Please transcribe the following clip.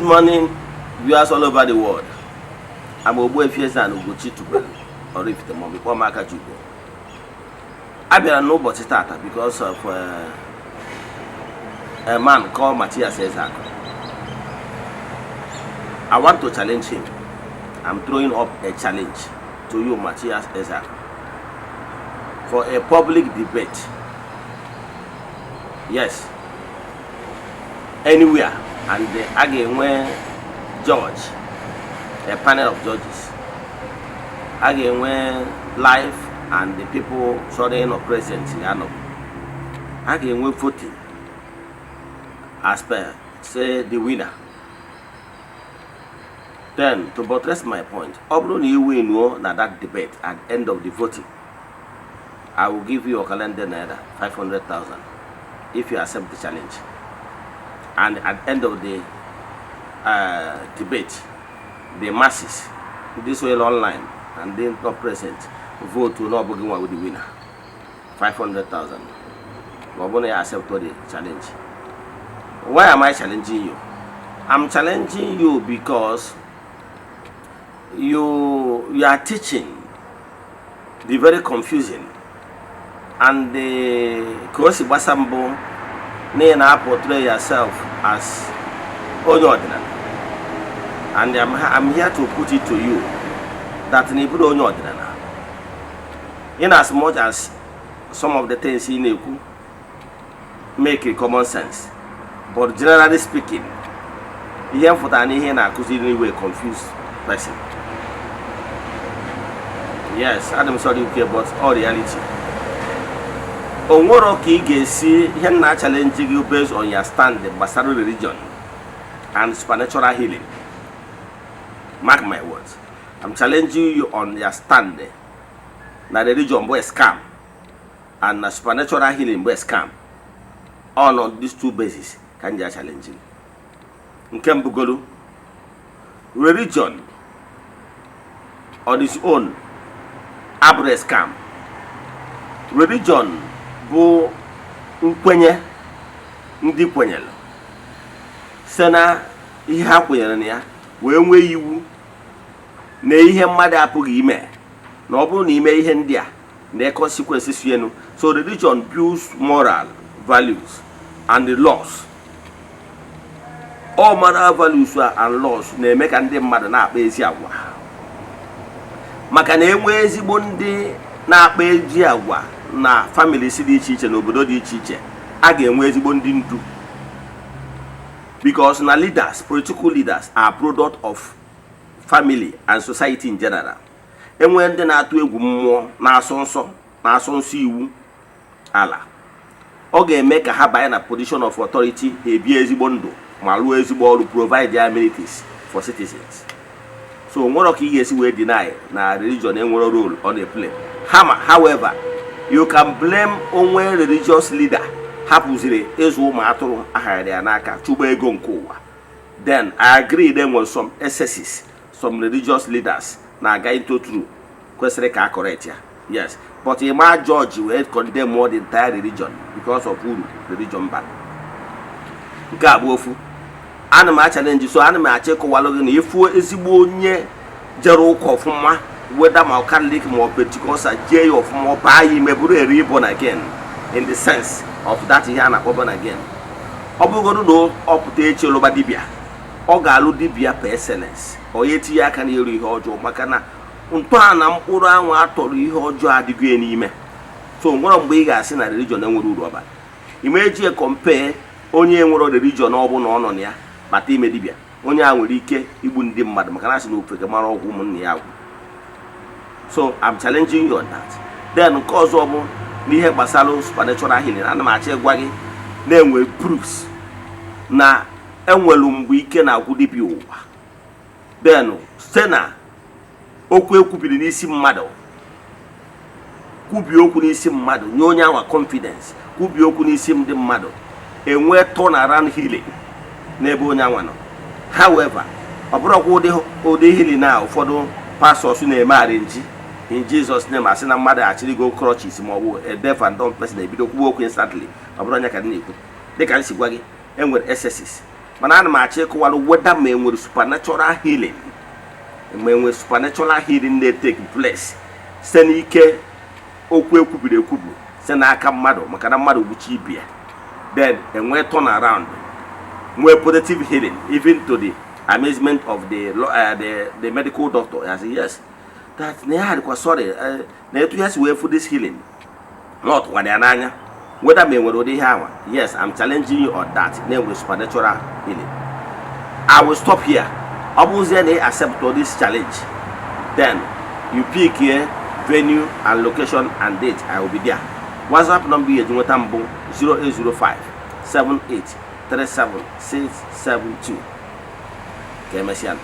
morning, viewers all over the world. I'm Ogbuefi Ezeana ugochitubelu Oraifite before Maka Jugo. I better know about it because of a man called Mathias Ezeaku. I want to challenge him. I'm throwing up a challenge to you, Mathias Ezeaku, for a public debate. Yes, anywhere, and again when judge, a panel of judges, again when life and the people showing of present in Ghana, again when voting as per say the winner. Then to buttress my point, obviously you will know that debate at the end of the voting, I will give you a calendar naira 500,000 if you accept the challenge. And at the end of the debate, the masses, this way online and then not present, vote to not begin with the winner. 500,000. But when I accept the challenge. Why am I challenging you? I'm challenging you because you are teaching the very confusing and the Kosi Basambo na portray yourself as ordinary. And I'm here to put it to you that Nibudo ordinary. In as much as some of the things in Neku make a common sense, but generally speaking, here for the anyway confused person. Yes, I'm sorry okay, but all reality. On what okay you see here na challenging you based on your stand the Basaro religion and supernatural healing. Mark my words. I'm challenging you on your stand na the religion boy scam and the supernatural healing boy scam. All on these two bases can you challenging. Nkembugolu religion on its own abure scam. Religion bụ nkwenye ndị kwenyere site na ihe ha kwenyere na ya wee nwee iwu na ihe mmadụ apụghị ime na ọ bụrụ na ime ihe ndị a na consequences yenu. So religion builds moral values and the laws. All moral values and laws na-eme ka ndị mmadụ na-akpa ezi agwa, maka na enwe ezigbo ndị na-akpa ezi agwa na families dị iche iche na obodo dị iche iche, a ga-enwe ezigbo ndị ndu, because na leaders, political leaders are product of family and society in general. Enwe ndị na-atụ egwu mmụọ na-asọ nsọ iwu ala, ọ ga-eme ka ha banye na position of authority, ebi ezigbo ndụ ma ruo ezigbo ọrụ, provide their amenities for citizens. So nwere ka ị ga-esi wee deny na religion enwere role on a play. However, you can blame onwe religious leader hapụziri ezu ụmụ atụrụ ahara ya n'aka chụgba ego nke ụwa. Then I agree there was some excesses, some religious leaders na-aga into true kwesịrị ka correct ya. Yes, but a man judge will condemn more the entire religion because of uru religion ban. Nke abụ ofu ana m challenge, so ana m achịkọwalụ gị na ifu ezigbo onye jere ụka ọfụma, whether my Catholic or Pentecostal, jee ọfụma ọba yi meburu eri born again in the sense of that ihe a na-akpọ born again. Ọ bụgodu na ọ pụta echi lụba dibịa, ọ ga-alụ dibịa per excellence, onye etinye aka na eru ihe ọjọọ, maka na ntọala mkpụrụ anwụ atọrọ ihe ọjọọ adịghị n'ime. So nwere mgbe ị ga-asị na religion enwere uru ọba. Ime eji compare onye nwere religion ọ bụ na ọ nọ na ya bata ime dibịa, onye a nwere ike igbu ndị mmadụ maka na asị na ofeke mara ọgwụ ụmụnne ya agwụ. So I'm challenging you on that. Then nke ọzọ bụ n'ihe gbasara supernatural healing, ana m achọ ịgwa gị na-enwe proofs na enwelu mgbe ike na-agwụ dibịa ụwa. Then site na okwu ekwubiri n'isi mmadụ, kwubi okwu n'isi mmadụ nye onye anwa confidence, kwubi okwu n'isi ndị mmadụ, enwe turnaround healing n'ebe onye anwa nọ. However, ọ bụrụkwa ụdị healing na ụfọdụ pastors na-eme arrange in Jesus name, asị na mmadụ achịrị go crutches ma ọ bụ a deaf and dumb person ebido kwuo okwu instantly. Ọ bụrụ anya ka dị na-ekwu dịka nsi gwa gị, enwere excesses. mana ana m achọ ịkọwalụ whether ma enwere supernatural healing, ma enwere supernatural healing na-take place site n'ike okwu ekwubiri ekwubu site n'aka mmadụ, maka na mmadụ gbuchi ibia, then enwe turn around, nwee positive healing, even to the amazement of the medical doctor. I say yes, that sorry, na etu ya si wee for this healing not n'anya whether me nwere ụdị ihe awa. Yes, I'm challenging you on that. Name with supernatural healing. I will stop here. Obviously, they accept all this challenge. Then you pick here venue and location and date. I will be there. WhatsApp number is 0805 78 37 672. Okay, Messiah.